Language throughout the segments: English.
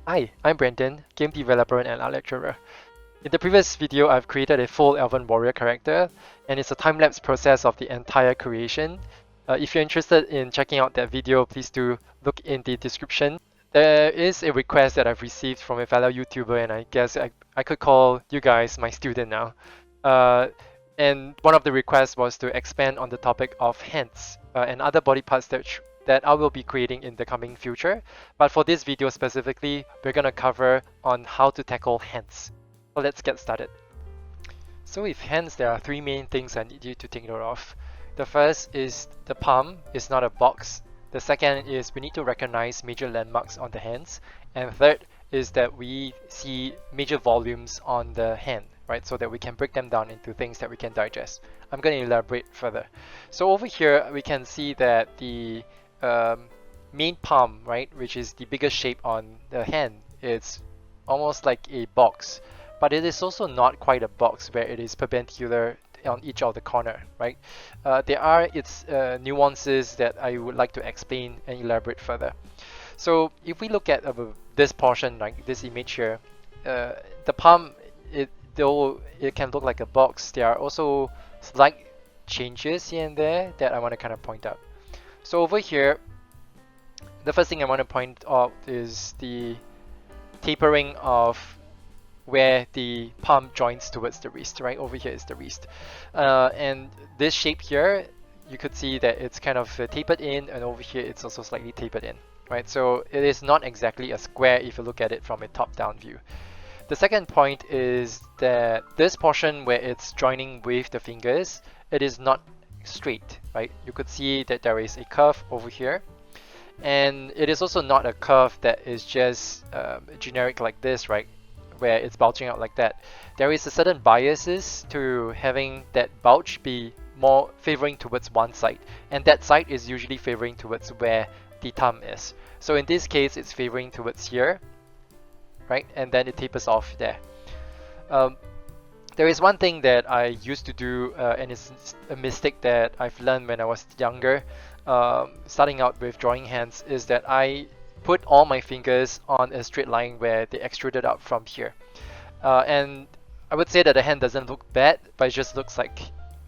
Hi, I'm Brendan, game developer and art lecturer. In the previous video, I've created a full Elven warrior character, and it's a time-lapse process of the entire creation. If you're interested in checking out that video, please do look in the description. There is a request that I've received from a fellow YouTuber, and I guess I could call you guys my student now. Uh, and one of the requests was to expand on the topic of hands and other body parts that I will be creating in the coming future. But for this video specifically, we're gonna cover on how to tackle hands. So let's get started. So with hands, there are three main things I need you to take note of. The first is the palm is not a box. The second is we need to recognize major landmarks on the hands. And third is that we see major volumes on the hand, right? So that we can break them down into things that we can digest. I'm going to elaborate further. So over here, we can see that the main palm, right, which is the biggest shape on the hand, it's almost like a box, but it is also not quite a box where it is perpendicular on each of the corner, right? There are its nuances that I would like to explain and elaborate further. So if we look at this portion, like this image here, the palm, though it can look like a box, there are also slight changes here and there that I want to kind of point out. So over here, the first thing I want to point out is the tapering of where the palm joins towards the wrist, right? Over here is the wrist. And this shape here, you could see that it's kind of tapered in, and over here it's also slightly tapered in, right? So it is not exactly a square if you look at it from a top-down view. The second point is that this portion where it's joining with the fingers, it is not straight, right? You could see that there is a curve over here, and it is also not a curve that is just generic like this, right? Where it's bulging out like that. There is a certain biases to having that bulge be more favoring towards one side, and that side is usually favoring towards where the thumb is. So in this case, it's favoring towards here, right? And then it tapers off there. There is one thing that I used to do, and it's a mistake that I've learned when I was younger, starting out with drawing hands, is that I put all my fingers on a straight line where they extruded out from here. And I would say that the hand doesn't look bad, but it just looks like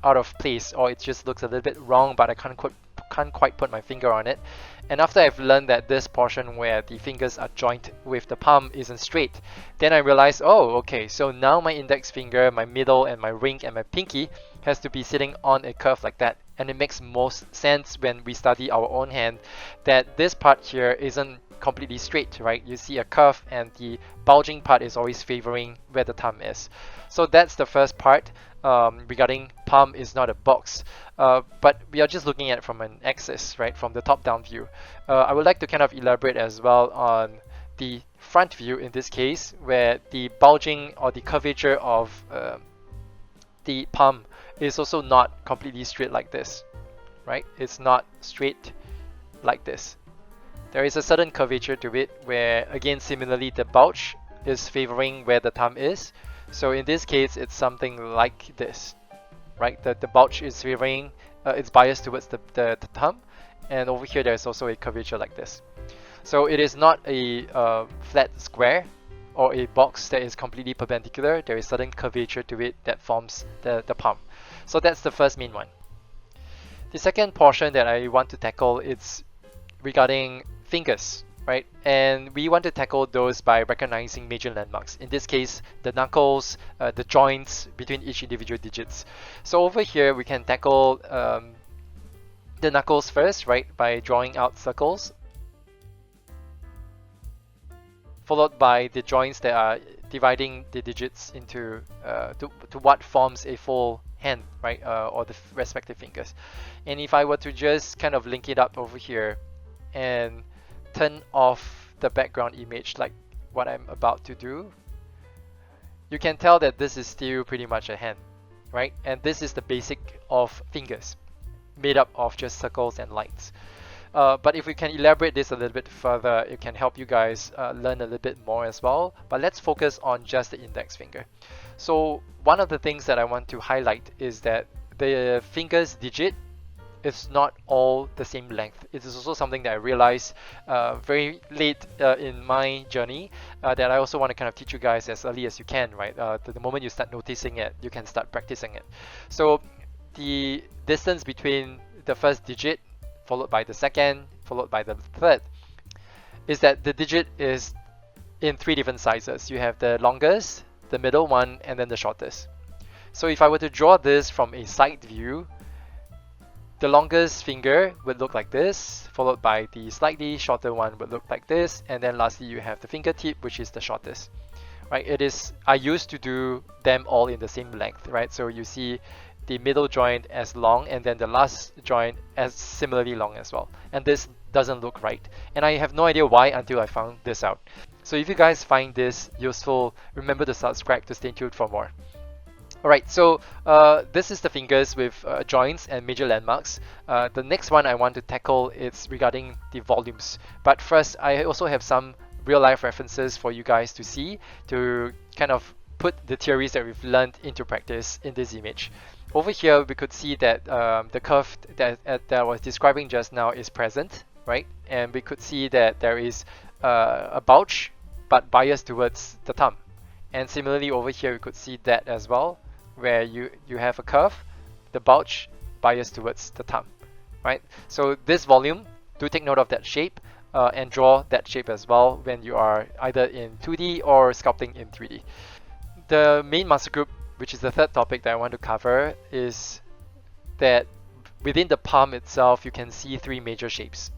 out of place, or it just looks a little bit wrong, but I can't quite put my finger on it. And after I've learned that this portion where the fingers are joined with the palm isn't straight, then I realized, oh, okay, so now my index finger, my middle, and my ring, and my pinky has to be sitting on a curve like that. And it makes most sense when we study our own hand that this part here isn't completely straight, right? You see a curve, and the bulging part is always favoring where the thumb is. So that's the first part regarding palm is not a box, but we are just looking at it from an axis, right, from the top-down view. I would like to kind of elaborate as well on the front view in this case, where the bulging or the curvature of the palm is also not completely straight like this, right? It's not straight like this. There is a certain curvature to it where, again, similarly, the bulge is favoring where the thumb is. So in this case, it's something like this, right? The bulge is favoring, it's biased towards the thumb, and over here there's also a curvature like this. So it is not a flat square or a box that is completely perpendicular. There is certain curvature to it that forms the palm. So that's the first main one. The second portion that I want to tackle is regarding fingers, right? And we want to tackle those by recognizing major landmarks. In this case, the knuckles, the joints between each individual digits. So over here, we can tackle the knuckles first, right? By drawing out circles, followed by the joints that are dividing the digits into to what forms a full hand, right? Or the respective fingers. And if I were to just kind of link it up over here and turn off the background image like what I'm about to do, you can tell that this is still pretty much a hand, right? And this is the basic of fingers, made up of just circles and lines. But if we can elaborate this a little bit further, it can help you guys learn a little bit more as well. But let's focus on just the index finger. So one of the things that I want to highlight is that the finger's digit it's not all the same length. It is also something that I realized very late in my journey that I also want to kind of teach you guys as early as you can, right? The moment you start noticing it, you can start practicing it. So the distance between the first digit followed by the second, followed by the third, is that the digit is in 3 different sizes. You have the longest, the middle one, and then the shortest. So if I were to draw this from a side view, the longest finger would look like this, followed by the slightly shorter one would look like this, and then lastly you have the fingertip, which is the shortest. Right? I used to do them all in the same length, right? So you see the middle joint as long, and then the last joint as similarly long as well. And this doesn't look right. And I have no idea why until I found this out. So if you guys find this useful, remember to subscribe to stay tuned for more. Alright, so this is the fingers with joints and major landmarks. The next one I want to tackle is regarding the volumes. But first, I also have some real-life references for you guys to see to kind of put the theories that we've learned into practice in this image. Over here, we could see that the curve that I was describing just now is present, right? And we could see that there is a bulge, but biased towards the thumb. And similarly over here, we could see that as well, where you have a curve, the bulge biased towards the thumb, right? So this volume, do take note of that shape and draw that shape as well when you are either in 2D or sculpting in 3D. The main muscle group, which is the third topic that I want to cover, is that within the palm itself, you can see 3 major shapes.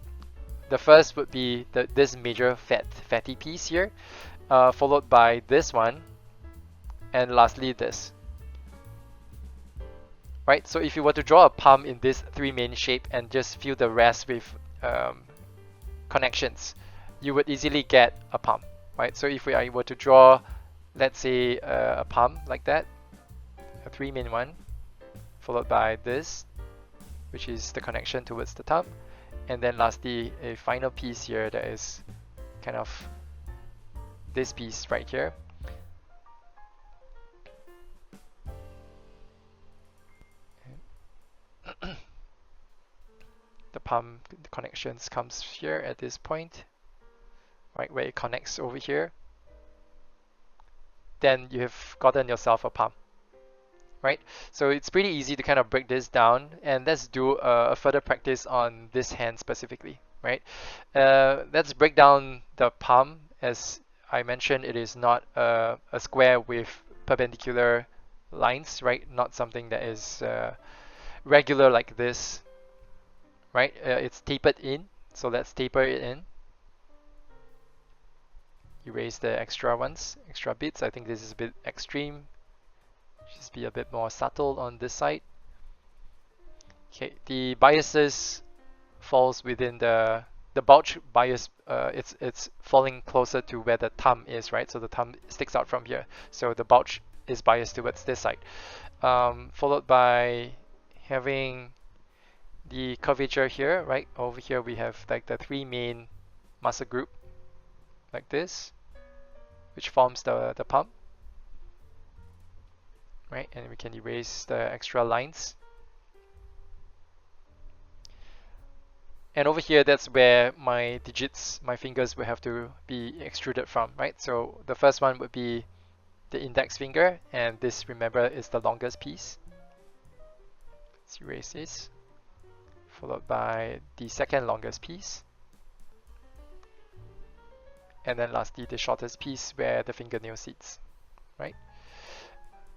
The first would be this major fatty piece here, followed by this one, and lastly this. Right, so if you were to draw a palm in this 3 main shape and just fill the rest with connections, you would easily get a palm, right? So if I were to draw, let's say a palm like that, a 3 main one, followed by this, which is the connection towards the thumb, and then lastly a final piece here that is kind of this piece right here. The palm connections comes here at this point, right, where it connects over here. Then you have gotten yourself a palm, right? So it's pretty easy to kind of break this down, and let's do a further practice on this hand specifically, right? Let's break down the palm. As I mentioned, it is not a square with perpendicular lines, right? Not something that is regular like this, right? It's tapered in, so let's taper it in. Erase the extra bits. I think this is a bit extreme. Just be a bit more subtle on this side. Okay, the biases falls within the bulge bias. It's falling closer to where the thumb is, right? So the thumb sticks out from here. So the bulge is biased towards this side. Followed by having the curvature here, right? Over here we have like the 3 main muscle group, like this, which forms the palm, right? And we can erase the extra lines. And over here, that's where my digits, my fingers will have to be extruded from, right? So the first one would be the index finger, and this, remember, is the longest piece. Let's erase this. Followed by the second longest piece. And then lastly, the shortest piece where the fingernail sits, right?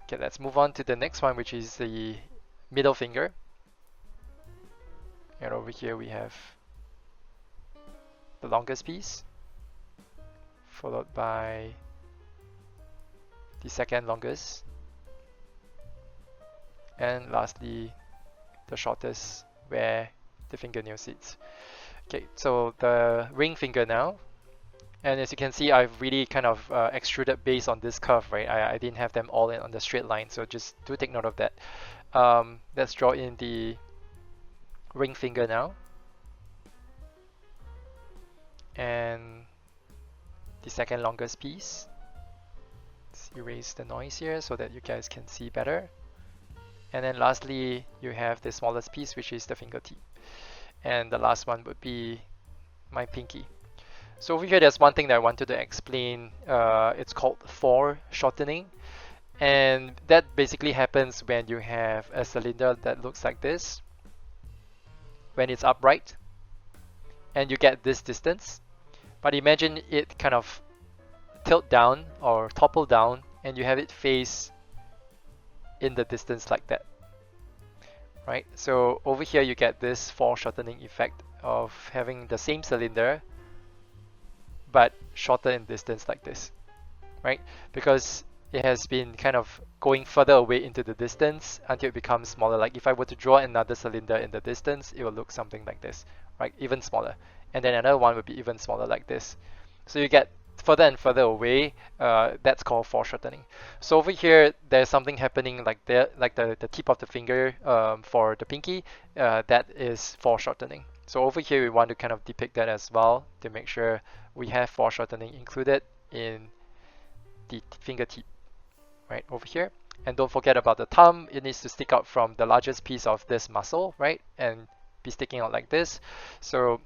Okay, let's move on to the next one, which is the middle finger. And over here we have the longest piece, followed by the second longest, and lastly the shortest where the fingernail sits. Okay, so the ring finger now. And as you can see, I've really kind of extruded based on this curve, right? I didn't have them all in on the straight line, so just do take note of that. Let's draw in the ring finger now. And the second longest piece. Let's erase the noise here so that you guys can see better. And then lastly, you have the smallest piece, which is the fingertip. And the last one would be my pinky. So over here, there's one thing that I wanted to explain. It's called foreshortening. And that basically happens when you have a cylinder that looks like this, when it's upright, and you get this distance. But imagine it kind of tilt down or topple down, and you have it face in the distance like that, right? So over here, you get this foreshortening effect of having the same cylinder, but shorter in distance like this, right? Because it has been kind of going further away into the distance until it becomes smaller. Like if I were to draw another cylinder in the distance, it will look something like this, right? Even smaller. And then another one would be even smaller like this. So you get further and further away. That's called foreshortening. So over here, there's something happening like the tip of the finger for the pinky. That is foreshortening. So over here, we want to kind of depict that as well to make sure we have foreshortening included in the fingertip, right over here. And don't forget about the thumb. It needs to stick out from the largest piece of this muscle, right? And be sticking out like this. So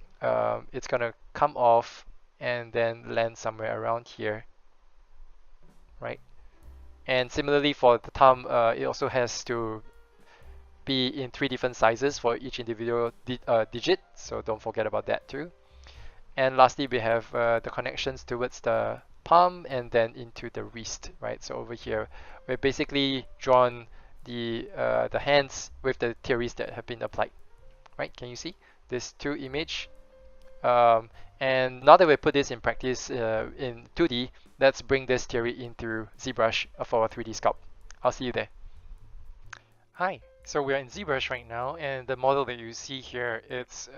it's gonna come off and then land somewhere around here, right? And similarly for the thumb, it also has to be in 3 different sizes for each individual digit. So don't forget about that too. And lastly, we have the connections towards the palm and then into the wrist, right? So over here, we've basically drawn the hands with the theories that have been applied, right? Can you see this 2 image? And now that we put this in practice in 2D, let's bring this theory into ZBrush for a 3D sculpt. I'll see you there. Hi, so we're in ZBrush right now, and the model that you see here, it's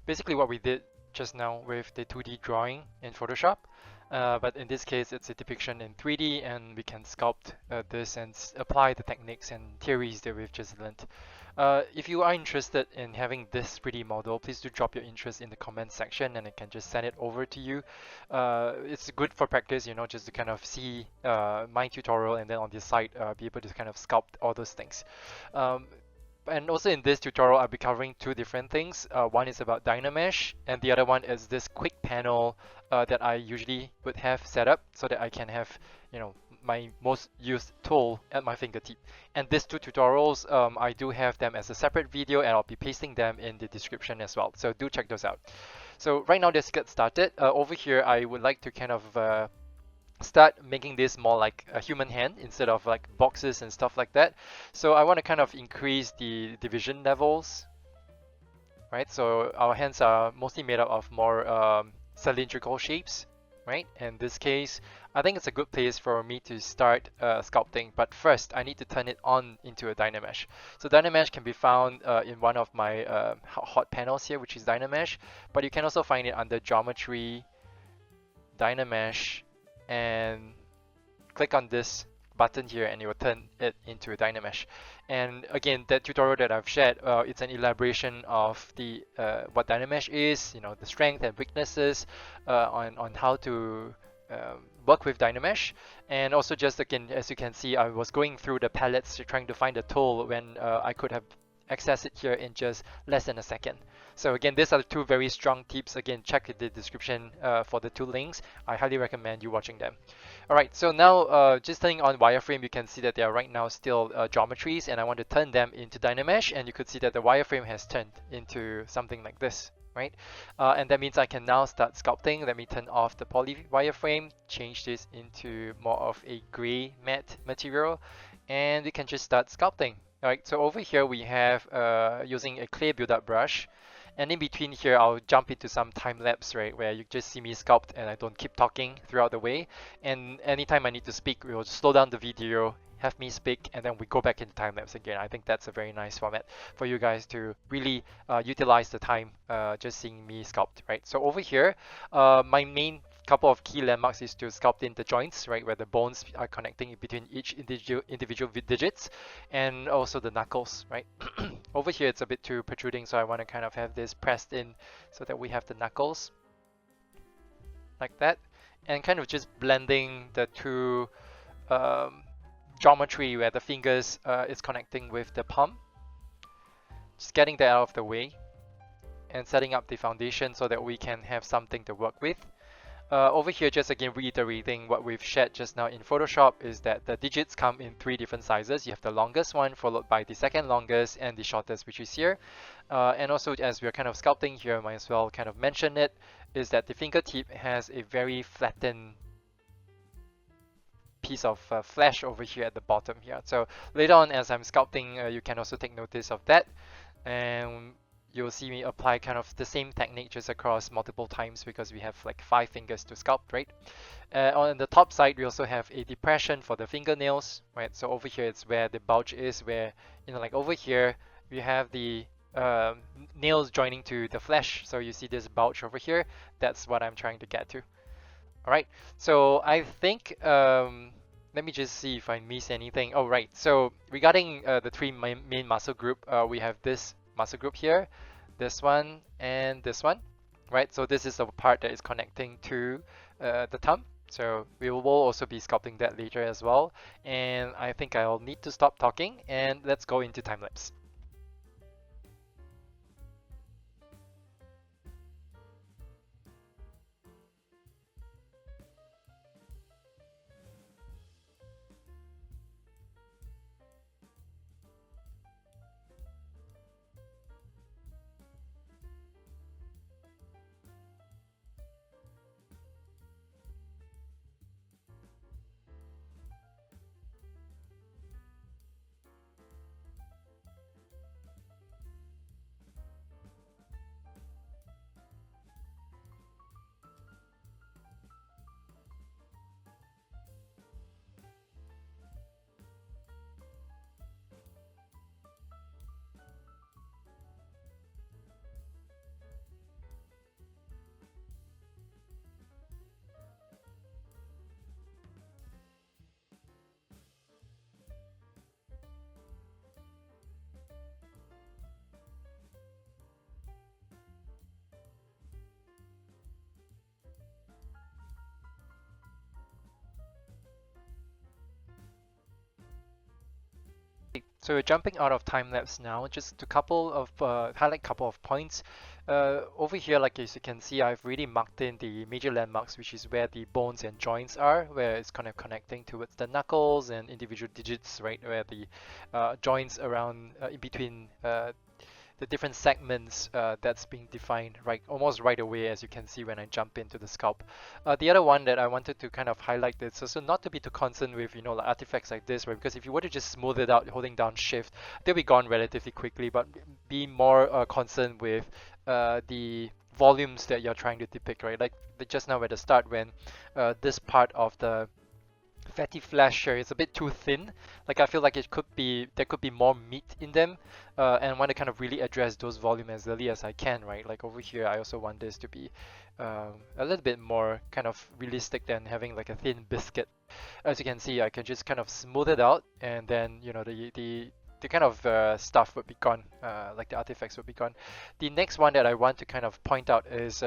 basically what we did just now with the 2D drawing in Photoshop. But in this case, it's a depiction in 3D, and we can sculpt this and apply the techniques and theories that we've just learned. If you are interested in having this 3D model, please do drop your interest in the comments section, and I can just send it over to you. It's good for practice, you know, just to kind of see my tutorial, and then on this side, be able to kind of sculpt all those things. And also in this tutorial, I'll be covering 2 different things. One is about Dynamesh, and the other one is this quick panel that I usually would have set up so that I can have, you know, my most used tool at my fingertip. And these 2 tutorials, I do have them as a separate video, and I'll be pasting them in the description as well. So do check those out. So right now, let's get started. Over here, I would like to kind of start making this more like a human hand instead of like boxes and stuff like that. So I want to kind of increase the division levels, right? So our hands are mostly made up of more cylindrical shapes, right? In this case, I think it's a good place for me to start sculpting. But first, I need to turn it on into a Dynamesh. So Dynamesh can be found in one of my hot panels here, which is Dynamesh. But you can also find it under Geometry, Dynamesh, and click on this button here, and it will turn it into a Dynamesh. And again, that tutorial that I've shared, it's an elaboration of the what Dynamesh is, you know, the strength and weaknesses on how to work with Dynamesh. And also, just again, as you can see, I was going through the palettes trying to find a tool when I could have access it here in just less than a second. So again, these are the 2 very strong tips. Again, check the description for the 2 links. I highly recommend you watching them. All right, so now just turning on wireframe, you can see that they are right now still geometries, and I want to turn them into Dynamesh, and you could see that the wireframe has turned into something like this, right? And that means I can now start sculpting. Let me turn off the poly wireframe, change this into more of a gray matte material, and we can just start sculpting. All right, so over here we have using a clay build-up brush, and in between here I'll jump into some time lapse, right, where you just see me sculpt and I don't keep talking throughout the way. And anytime I need to speak, we'll slow down the video, have me speak, and then we go back into time lapse again. I think that's a very nice format for you guys to really utilize the time just seeing me sculpt, right? So over here, my main couple of key landmarks is to sculpt in the joints, right, where the bones are connecting between each individual digits, and also the knuckles, right? Over here it's a bit too protruding, so I want to kind of have this pressed in so that we have the knuckles like that, and kind of just blending the 2 geometry where the fingers is connecting with the palm. Just getting that out of the way and setting up the foundation so that we can have something to work with. Over here, just again reiterating what we've shared just now in Photoshop is that the digits come in 3 different sizes. You have the longest one followed by the second longest and the shortest, which is here. And also, as we're kind of sculpting here, might as well kind of mention it, is that the fingertip has a very flattened piece of flesh over here at the bottom here. So later on as I'm sculpting, you can also take notice of that. And you'll see me apply kind of the same technique just across multiple times because we have like 5 fingers to sculpt, right? On the top side, we also have a depression for the fingernails, right? So over here, it's where the bulge is, where, you know, like over here, we have the nails joining to the flesh. So you see this bulge over here. That's what I'm trying to get to. All right. So I think, let me just see if I miss anything. Oh, right. So regarding the 3 main muscle group, we have this muscle group here, this one, and this one, right? So this is the part that is connecting to the thumb. So we will also be sculpting that later as well. And I think I'll need to stop talking and let's go into time lapse. So jumping out of time lapse now, just a couple of highlight couple of points. Over here, like as you can see, I've really marked in the major landmarks, which is where the bones and joints are, where it's kind of connecting towards the knuckles and individual digits, right, where the joints around in between the different segments that's being defined right almost right away, as you can see when I jump into the sculpt. The other one that I wanted to kind of highlight is also not to be too concerned with, you know, like artifacts like this, right? Because if you were to just smooth it out holding down shift, they'll be gone relatively quickly, but be more concerned with the volumes that you're trying to depict, right? Like just now at the start when this part of the fatty flesh here is a bit too thin. Like I feel like there could be more meat in them, and I want to kind of really address those volume as early as I can, right? Like over here, I also want this to be a little bit more kind of realistic than having like a thin biscuit. As you can see, I can just kind of smooth it out, and then you know the kind of stuff would be gone, like the artifacts would be gone. The next one that I want to kind of point out is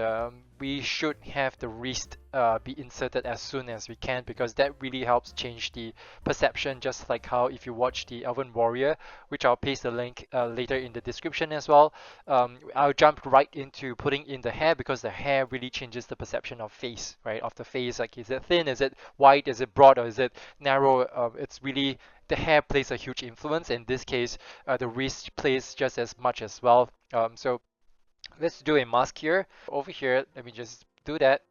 we should have the wrist be inserted as soon as we can, because that really helps change the perception, just like how if you watch the Elven Warrior, which I'll paste the link later in the description as well. I'll jump right into putting in the hair, because the hair really changes the perception of face, right? Of the face, like is it thin, is it wide, is it broad, or is it narrow? It's really the hair plays a huge influence. In this case, the wrist plays just as much as well. So let's do a mask here. Over here, let me just do that.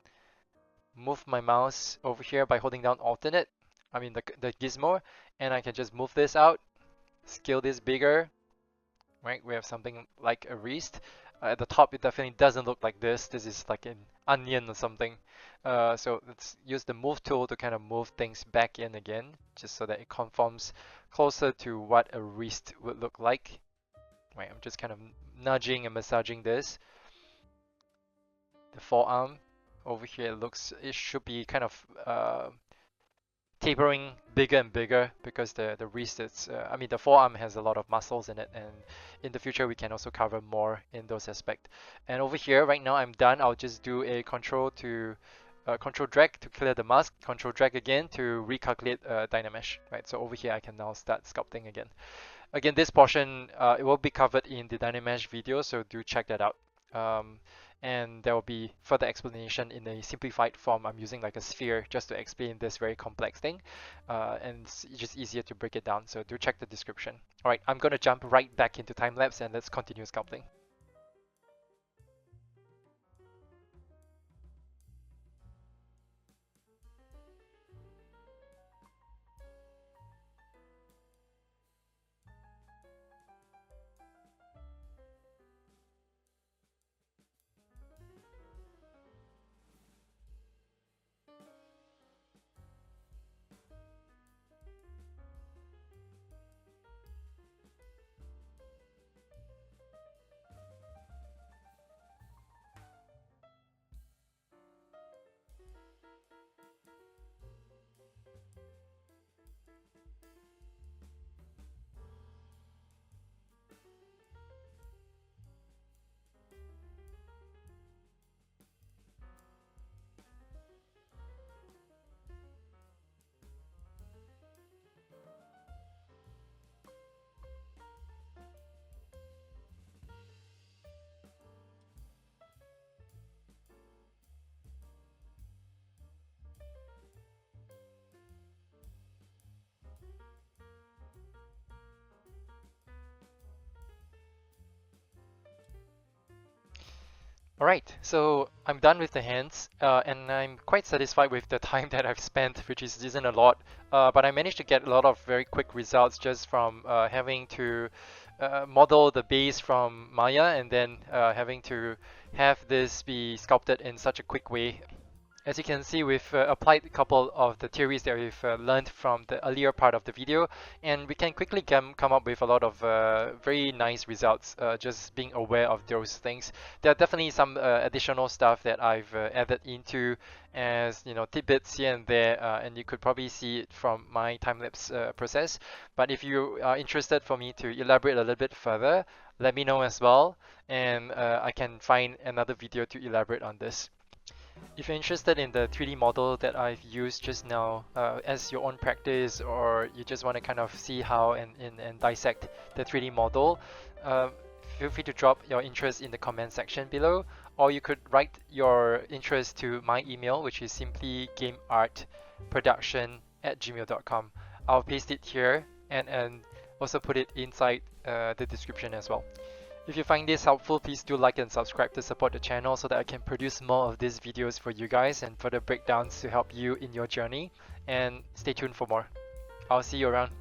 Move my mouse over here by holding down alternate. I mean the gizmo, and I can just move this out, scale this bigger. Right, we have something like a wrist. At the top, it definitely doesn't look like this. This is like an onion or something. So let's use the move tool to kind of move things back in again, just so that it conforms closer to what a wrist would look like. Right, I'm just kind of nudging and massaging this. The forearm over here it should be kind of tapering bigger and bigger, because the wrist is I mean the forearm has a lot of muscles in it, and in the future we can also cover more in those aspects. And over here right now I'm done. I'll just do a control to control drag to clear the mask, control drag again to recalculate Dynamesh, right? So over here I can now start sculpting again. Again, this portion it will be covered in the Dynamesh video, so do check that out. And there will be further explanation in a simplified form. I'm using like a sphere just to explain this very complex thing, and it's just easier to break it down. So do check the description. All right, I'm gonna jump right back into time lapse and let's continue sculpting. Alright, so I'm done with the hands, and I'm quite satisfied with the time that I've spent, which isn't a lot, but I managed to get a lot of very quick results just from having to model the base from Maya and then having to have this be sculpted in such a quick way. As you can see, we've applied a couple of the theories that we've learned from the earlier part of the video, and we can quickly come up with a lot of very nice results just being aware of those things. There are definitely some additional stuff that I've added into as tidbits here and there, and you could probably see it from my time-lapse process. But if you are interested for me to elaborate a little bit further, let me know as well, and I can find another video to elaborate on this. If you're interested in the 3D model that I've used just now as your own practice, or you just want to kind of see how and dissect the 3D model, feel free to drop your interest in the comment section below, or you could write your interest to my email, which is simply gameartproduction@gmail.com. I'll paste it here and also put it inside the description as well. If you find this helpful, please do like and subscribe to support the channel so that I can produce more of these videos for you guys and further breakdowns to help you in your journey. And stay tuned for more. I'll see you around.